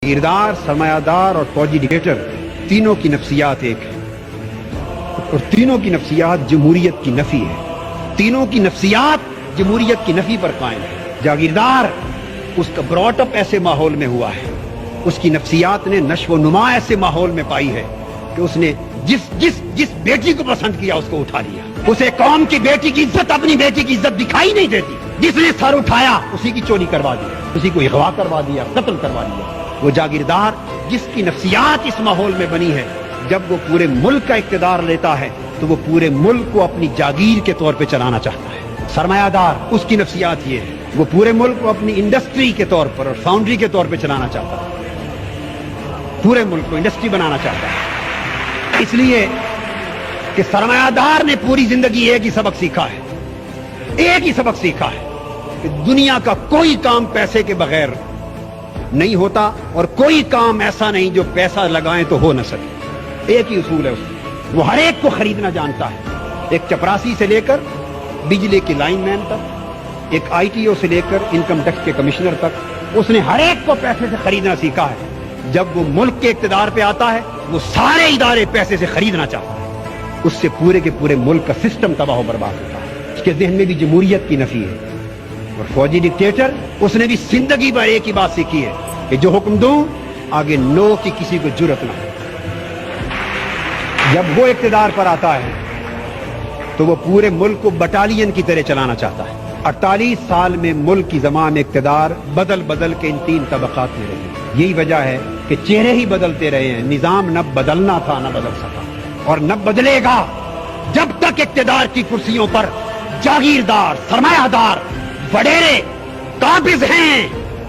जागीरदार, सरमायादार और फौजी डिक्टेटर तीनों की नफ्सियात एक है और तीनों की नफ्सियात जमहूरियत की नफी है। तीनों की नफ्सियात जमहूरियत की नफी पर कायम है। जागीरदार उसका ब्रॉटअप ऐसे माहौल में हुआ है, उसकी नफ्सियात ने नश्व नुमा ऐसे माहौल में पाई है कि उसने जिस बेटी को पसंद किया उसको उठा लिया। उसे कौम की बेटी की इज्जत, अपनी बेटी की इज्जत दिखाई नहीं देती। जिसने सर उठाया उसी की चोरी करवा दी, उसी को अगवा करवा दिया, कत्ल करवा दिया। वो जागीरदार जिसकी नफ्सियात इस माहौल में बनी है, जब वो पूरे मुल्क का इक्तिदार लेता है तो वो पूरे मुल्क को अपनी जागीर के तौर पे चलाना चाहता है। सरमायादार उसकी नफ्सियात ये है, वो पूरे मुल्क को अपनी इंडस्ट्री के तौर पर और फाउंड्री के तौर पे चलाना चाहता है, पूरे मुल्क को इंडस्ट्री बनाना चाहता है। इसलिए कि सरमायादार ने पूरी जिंदगी एक ही सबक सीखा है, एक ही सबक सीखा है कि दुनिया का कोई काम पैसे के बगैर नहीं होता और कोई काम ऐसा नहीं जो पैसा लगाएं तो हो न सके। एक ही उसूल है उसका, वो हर एक को खरीदना जानता है, एक चपरासी से लेकर बिजली के लाइनमैन तक, एक आईटीओ से लेकर इनकम टैक्स के कमिश्नर तक, उसने हर एक को पैसे से खरीदना सीखा है। जब वो मुल्क के इक्तिदार पे आता है वो सारे इदारे पैसे से खरीदना चाहता है, उससे पूरे के पूरे मुल्क का सिस्टम तबाह बर्बाद होता है। उसके ज़हन में भी जमहूरियत की नफी है। और फौजी डिक्टेटर उसने भी जिंदगी भर एक ही बात सीखी है कि जो हुक्म दूं आगे नो की किसी को जुर्रत ना हो। जब वो इक्तिदार पर आता है तो वो पूरे मुल्क को बटालियन की तरह चलाना चाहता है। 48 साल में मुल्क की ज़मान इक्तिदार बदल बदल के इन 3 तबकात में रही। यही वजह है कि चेहरे ही बदलते रहे हैं, निजाम न बदलना था न बदल सका और न बदलेगा जब तक इक्तिदार की कुर्सियों पर जागीरदार, सरमायादार, वडेरे काबिज हैं।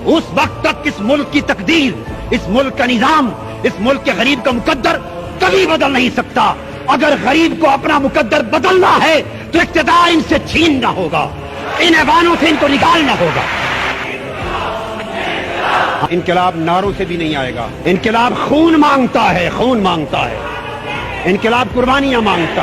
उस वक्त तक इस मुल्क की तकदीर, इस मुल्क का निजाम, इस मुल्क के गरीब का मुकद्दर कभी बदल नहीं सकता। अगर गरीब को अपना मुकद्दर बदलना है तो इक्तिदार इनसे छीनना होगा, इन ऐवानों से इनको निकालना होगा। इनकलाब नारों से भी नहीं आएगा, इनकलाब खून मांगता है, खून मांगता है, इनकलाब कुर्बानियां मांगता है।